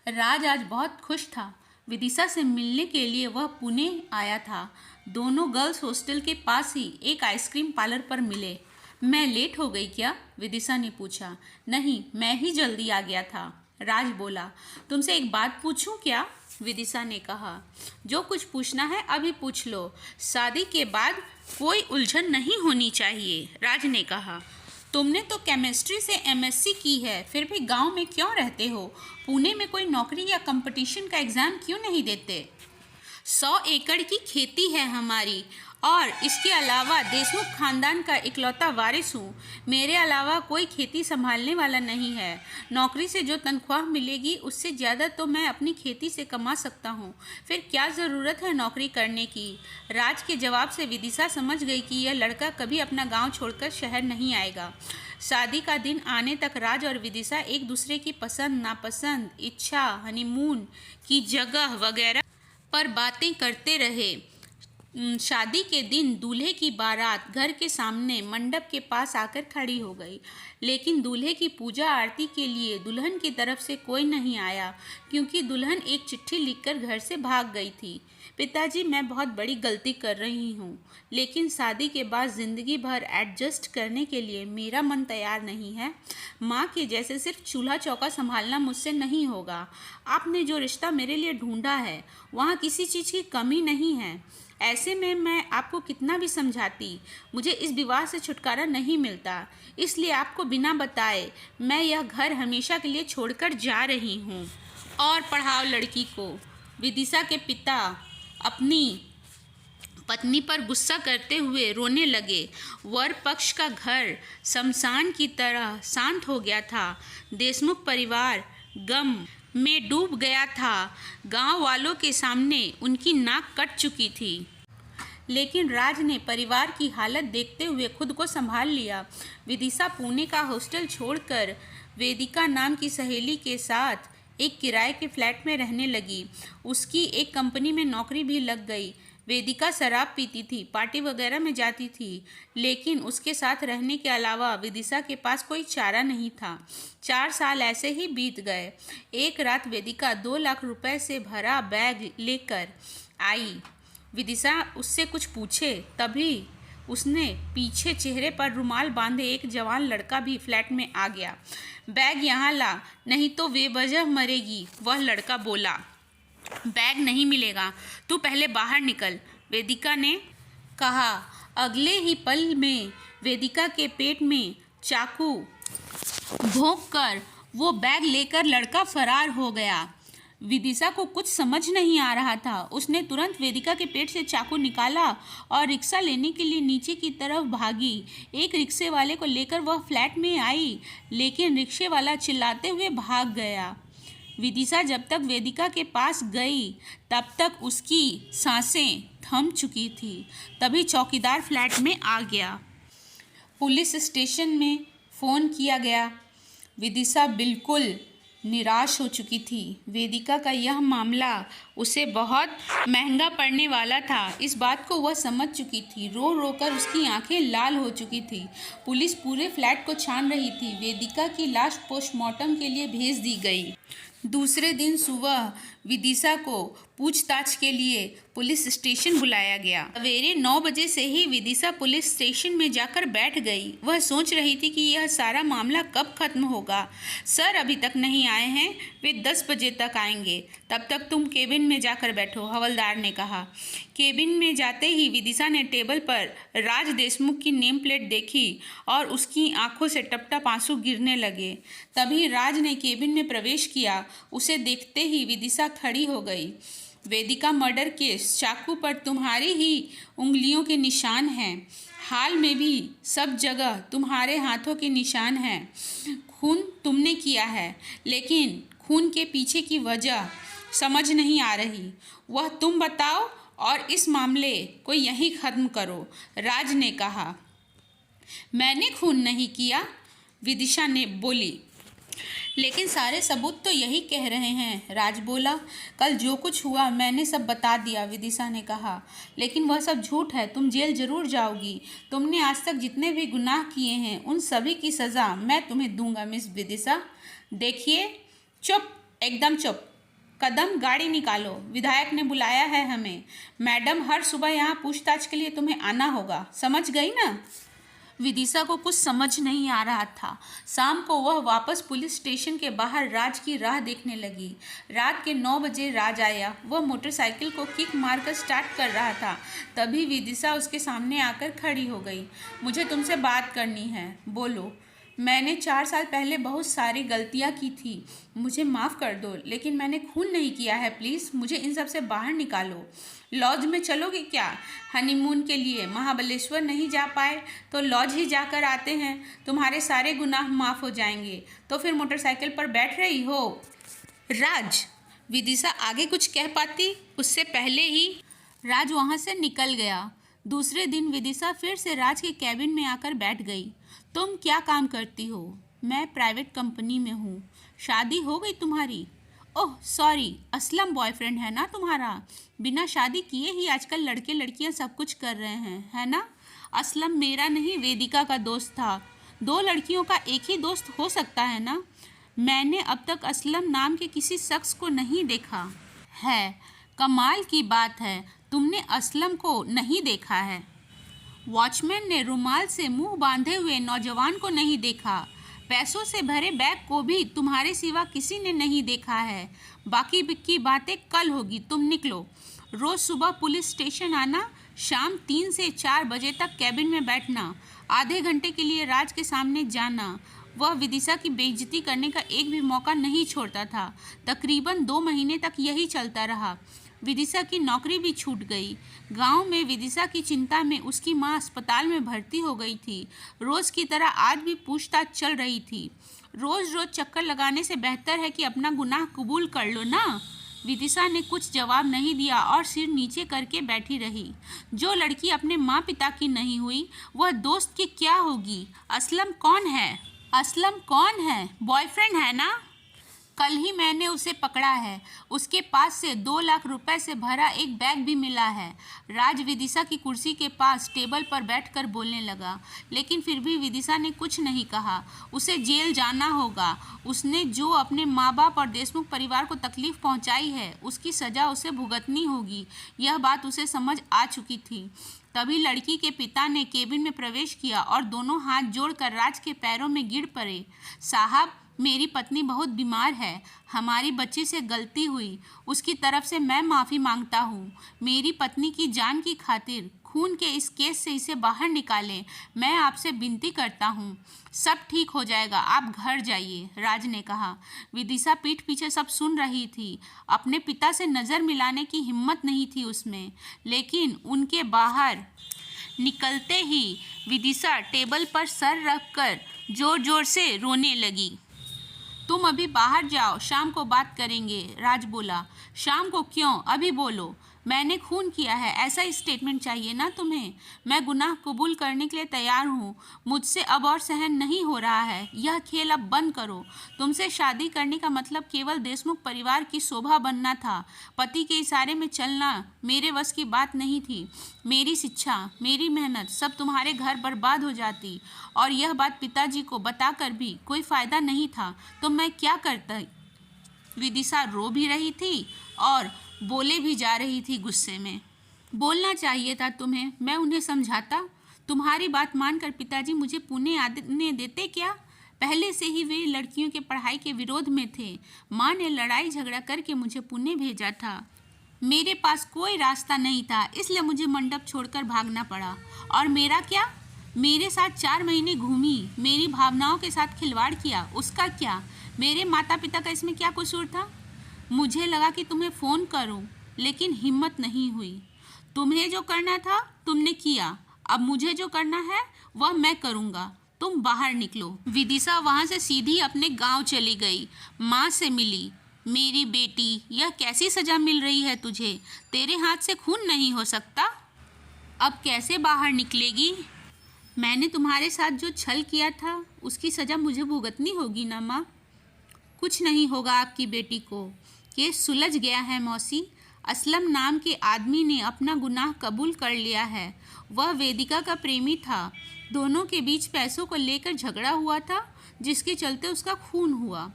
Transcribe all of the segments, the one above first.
राज आज बहुत खुश था। विदिशा से मिलने के लिए वह पुणे आया था। दोनों गर्ल्स हॉस्टल के पास ही एक आइसक्रीम पार्लर पर मिले। मैं लेट हो गई क्या? विदिशा ने पूछा। नहीं, मैं ही जल्दी आ गया था, राज बोला। तुमसे एक बात पूछूं क्या? विदिशा ने कहा। जो कुछ पूछना है अभी पूछ लो। शादी के बाद कोई उलझन नहीं होनी चाहिए, राज ने कहा। तुमने तो केमिस्ट्री से एमएससी की है, फिर भी गांव में क्यों रहते हो? पुणे में कोई नौकरी या कंपटीशन का एग्ज़ाम क्यों नहीं देते? 100 एकड़ की खेती है हमारी, और इसके अलावा देशमुख खानदान का इकलौता वारिस हूँ। मेरे अलावा कोई खेती संभालने वाला नहीं है। नौकरी से जो तनख्वाह मिलेगी उससे ज़्यादा तो मैं अपनी खेती से कमा सकता हूँ। फिर क्या ज़रूरत है नौकरी करने की? राज के जवाब से विदिशा समझ गई कि यह लड़का कभी अपना गांव छोड़कर शहर नहीं आएगा। शादी का दिन आने तक राज और विदिशा एक दूसरे की पसंद नापसंद, इच्छा, हनीमून की जगह वगैरह पर बातें करते रहे। शादी के दिन दूल्हे की बारात घर के सामने मंडप के पास आकर खड़ी हो गई, लेकिन दूल्हे की पूजा आरती के लिए दुल्हन की तरफ से कोई नहीं आया, क्योंकि दुल्हन एक चिट्ठी लिखकर घर से भाग गई थी। पिताजी, मैं बहुत बड़ी गलती कर रही हूँ, लेकिन शादी के बाद ज़िंदगी भर एडजस्ट करने के लिए मेरा मन तैयार नहीं है। माँ के जैसे सिर्फ चूल्हा चौका संभालना मुझसे नहीं होगा। आपने जो रिश्ता मेरे लिए ढूंढा है वहाँ किसी चीज़ की कमी नहीं है। ऐसे में मैं आपको कितना भी समझाती, मुझे इस विवाह से छुटकारा नहीं मिलता। इसलिए आपको बिना बताए मैं यह घर हमेशा के लिए छोड़कर जा रही हूँ। और पढ़ाओ लड़की को। विदिशा के पिता अपनी पत्नी पर गुस्सा करते हुए रोने लगे। वर पक्ष का घर शमशान की तरह शांत हो गया था। देशमुख परिवार गम में डूब गया था। गांव वालों के सामने उनकी नाक कट चुकी थी, लेकिन राज ने परिवार की हालत देखते हुए खुद को संभाल लिया। विदिशा पुणे का हॉस्टल छोड़कर वेदिका नाम की सहेली के साथ एक किराए के फ्लैट में रहने लगी। उसकी एक कंपनी में नौकरी भी लग गई। वेदिका शराब पीती थी, पार्टी वगैरह में जाती थी, लेकिन उसके साथ रहने के अलावा विदिशा के पास कोई चारा नहीं था। 4 साल ऐसे ही बीत गए। एक रात वेदिका 2 लाख रुपए से भरा बैग लेकर आई। विदिशा उससे कुछ पूछे तभी उसने पीछे चेहरे पर रुमाल बांधे एक जवान लड़का भी फ्लैट में आ गया। बैग यहाँ ला, नहीं तो बेवजह मरेगी, वह लड़का बोला। बैग नहीं मिलेगा, तू पहले बाहर निकल, वेदिका ने कहा। अगले ही पल में वेदिका के पेट में चाकू भोंककर वो बैग लेकर लड़का फरार हो गया। विदिशा को कुछ समझ नहीं आ रहा था। उसने तुरंत वेदिका के पेट से चाकू निकाला और रिक्शा लेने के लिए नीचे की तरफ भागी। एक रिक्शे वाले को लेकर वह फ्लैट में आई, लेकिन रिक्शे वाला चिल्लाते हुए भाग गया। विदिशा जब तक वेदिका के पास गई तब तक उसकी सांसें थम चुकी थी। तभी चौकीदार फ्लैट में आ गया। पुलिस स्टेशन में फ़ोन किया गया। विदिशा बिल्कुल निराश हो चुकी थी। वेदिका का यह मामला उसे बहुत महंगा पड़ने वाला था, इस बात को वह समझ चुकी थी। रो रो कर उसकी आंखें लाल हो चुकी थी। पुलिस पूरे फ्लैट को छान रही थी। वेदिका की लाश पोस्टमार्टम के लिए भेज दी गई। दूसरे दिन सुबह विदिशा को पूछताछ के लिए पुलिस स्टेशन बुलाया गया। सवेरे 9 बजे से ही विदिशा पुलिस स्टेशन में जाकर बैठ गई। वह सोच रही थी कि यह सारा मामला कब खत्म होगा। सर अभी तक नहीं आए हैं, वे 10 बजे तक आएंगे, तब तक तुम केबिन में जाकर बैठो, हवलदार ने कहा। केबिन में जाते ही विदिशा ने टेबल पर राज देशमुख की नेम प्लेट देखी और उसकी आंखों से टप-टप आंसू गिरने लगे। तभी राज ने केबिन में प्रवेश किया। उसे देखते ही विदिशा खड़ी हो गई। वेदिका मर्डर केस, चाकू पर तुम्हारी ही उंगलियों के निशान हैं। हाल में भी सब जगह तुम्हारे हाथों के निशान हैं। खून तुमने किया है, लेकिन खून के पीछे की वजह समझ नहीं आ रही। वह तुम बताओ और इस मामले को यहीं ख़त्म करो, राज ने कहा। मैंने खून नहीं किया, विदिशा ने बोली। लेकिन सारे सबूत तो यही कह रहे हैं, राज बोला। कल जो कुछ हुआ मैंने सब बता दिया, विदिशा ने कहा। लेकिन वह सब झूठ है, तुम जेल जरूर जाओगी। तुमने आज तक जितने भी गुनाह किए हैं उन सभी की सज़ा मैं तुम्हें दूंगा, मिस विदिशा। देखिए, चुप, एकदम चुप। कदम, गाड़ी निकालो, विधायक ने बुलाया है हमें। मैडम, हर सुबह यहाँ पूछताछ के लिए तुम्हें आना होगा, समझ गई ना? विदिशा को कुछ समझ नहीं आ रहा था। शाम को वह वापस पुलिस स्टेशन के बाहर राज की राह देखने लगी। रात के 9 बजे राज आया। वह मोटरसाइकिल को किक मारकर स्टार्ट कर रहा था, तभी विदिशा उसके सामने आकर खड़ी हो गई। मुझे तुमसे बात करनी है, बोलो। मैंने 4 साल पहले बहुत सारी गलतियां की थी, मुझे माफ़ कर दो, लेकिन मैंने खून नहीं किया है। प्लीज़ मुझे इन सब से बाहर निकालो। लॉज में चलोगे क्या? हनीमून के लिए महाबलेश्वर नहीं जा पाए तो लॉज ही जाकर आते हैं, तुम्हारे सारे गुनाह माफ़ हो जाएंगे। तो फिर मोटरसाइकिल पर बैठ रही हो? राज, विदिशा आगे कुछ कह पाती उससे पहले ही राज वहाँ से निकल गया। दूसरे दिन विदिशा फिर से राज के कैबिन में आकर बैठ गई। तुम क्या काम करती हो? मैं प्राइवेट कंपनी में हूँ। शादी हो गई तुम्हारी? ओह सॉरी, असलम बॉयफ्रेंड है ना तुम्हारा? बिना शादी किए ही आजकल लड़के लड़कियाँ सब कुछ कर रहे हैं, है ना? असलम मेरा नहीं, वेदिका का दोस्त था। 2 लड़कियों का एक ही दोस्त हो सकता है ना? मैंने अब तक असलम नाम के किसी शख्स को नहीं देखा है। कमाल की बात है, तुमने असलम को नहीं देखा है? वॉचमैन ने रुमाल से मुंह बांधे हुए नौजवान को नहीं देखा। पैसों से भरे बैग को भी तुम्हारे सिवा किसी ने नहीं देखा है। बाकी की बातें कल होगी, तुम निकलो। रोज़ सुबह पुलिस स्टेशन आना, शाम 3 से 4 बजे तक कैबिन में बैठना, आधे घंटे के लिए राज के सामने जाना। वह विदिशा की बेइज्जती करने का एक भी मौका नहीं छोड़ता था। तकरीबन 2 महीने तक यही चलता रहा। विदिशा की नौकरी भी छूट गई। गांव में विदिशा की चिंता में उसकी मां अस्पताल में भर्ती हो गई थी। रोज़ की तरह आज भी पूछताछ चल रही थी। रोज़ रोज़ चक्कर लगाने से बेहतर है कि अपना गुनाह कबूल कर लो ना। विदिशा ने कुछ जवाब नहीं दिया और सिर नीचे करके बैठी रही। जो लड़की अपने माँ पिता की नहीं हुई, वह दोस्त की क्या होगी? असलम कौन है? असलम कौन है? बॉयफ्रेंड है ना? कल ही मैंने उसे पकड़ा है। उसके पास से 2 लाख रुपए से भरा एक बैग भी मिला है। राज विदिशा की कुर्सी के पास टेबल पर बैठकर बोलने लगा, लेकिन फिर भी विदिशा ने कुछ नहीं कहा। उसे जेल जाना होगा। उसने जो अपने माँ बाप और देशमुख परिवार को तकलीफ पहुंचाई है, उसकी सज़ा उसे भुगतनी होगी। यह बात उसे समझ आ चुकी थी। तभी लड़की के पिता ने केबिन में प्रवेश किया और दोनों हाथ जोड़कर राज के पैरों में गिर पड़े। साहब, मेरी पत्नी बहुत बीमार है। हमारी बच्ची से गलती हुई, उसकी तरफ से मैं माफ़ी मांगता हूँ। मेरी पत्नी की जान की खातिर खून के इस केस से इसे बाहर निकालें। मैं आपसे विनती करता हूँ। सब ठीक हो जाएगा, आप घर जाइए, राज ने कहा। विदिशा पीठ पीछे सब सुन रही थी। अपने पिता से नज़र मिलाने की हिम्मत नहीं थी उसमें, लेकिन उनके बाहर निकलते ही विदिशा टेबल पर सर रखकर जोर जोर से रोने लगी। तुम अभी बाहर जाओ, शाम को बात करेंगे, राज बोला। शाम को क्यों? अभी बोलो। मैंने खून किया है, ऐसा स्टेटमेंट चाहिए ना तुम्हें? मैं गुनाह कबूल करने के लिए तैयार हूँ। मुझसे अब और सहन नहीं हो रहा है। यह खेल अब बंद करो। तुमसे शादी करने का मतलब केवल देशमुख परिवार की शोभा बनना था। पति के इशारे में चलना मेरे वश की बात नहीं थी। मेरी शिक्षा, मेरी मेहनत सब तुम्हारे घर बर्बाद हो जाती, और यह बात पिताजी को बताकर भी कोई फ़ायदा नहीं था। तो मैं क्या करता? विदिशा रो भी रही थी और बोले भी जा रही थी गुस्से में। बोलना चाहिए था तुम्हें, मैं उन्हें समझाता। तुम्हारी बात मानकर पिताजी मुझे पुणे आने देते क्या? पहले से ही वे लड़कियों के पढ़ाई के विरोध में थे। माँ ने लड़ाई झगड़ा करके मुझे पुणे भेजा था। मेरे पास कोई रास्ता नहीं था, इसलिए मुझे मंडप छोड़कर भागना पड़ा। और मेरा क्या? मेरे साथ 4 महीने घूमी, मेरी भावनाओं के साथ खिलवाड़ किया, उसका क्या? मेरे माता पिता का इसमें क्या कसूर था? मुझे लगा कि तुम्हें फ़ोन करूं, लेकिन हिम्मत नहीं हुई। तुम्हें जो करना था तुमने किया, अब मुझे जो करना है वह मैं करूँगा। तुम बाहर निकलो। विदिशा वहाँ से सीधी अपने गांव चली गई। माँ से मिली। मेरी बेटी, यह कैसी सज़ा मिल रही है तुझे? तेरे हाथ से खून नहीं हो सकता। अब कैसे बाहर निकलेगी? मैंने तुम्हारे साथ जो छल किया था उसकी सज़ा मुझे भुगतनी होगी ना माँ? कुछ नहीं होगा आपकी बेटी को। केस सुलझ गया है मौसी। असलम नाम के आदमी ने अपना गुनाह कबूल कर लिया है। वह वेदिका का प्रेमी था। दोनों के बीच पैसों को लेकर झगड़ा हुआ था, जिसके चलते उसका खून हुआ।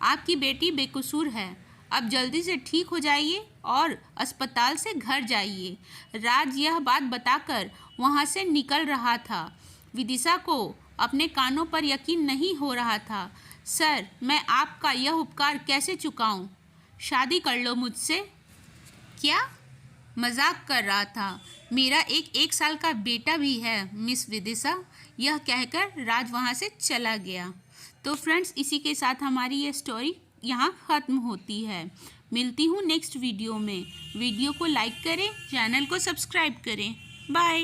आपकी बेटी बेकसूर है। अब जल्दी से ठीक हो जाइए और अस्पताल से घर जाइए। राज यह बात बताकर वहाँ से निकल रहा था। विदिशा को अपने कानों पर यकीन नहीं हो रहा था। सर, मैं आपका यह उपकार कैसे चुकाऊं? शादी कर लो मुझसे। क्या? मजाक कर रहा था। मेरा एक साल का बेटा भी है मिस विदिशा। यह कहकर राज वहाँ से चला गया। तो फ्रेंड्स, इसी के साथ हमारी ये स्टोरी यहाँ ख़त्म होती है। मिलती हूँ नेक्स्ट वीडियो में। वीडियो को लाइक करें, चैनल को सब्सक्राइब करें। बाय।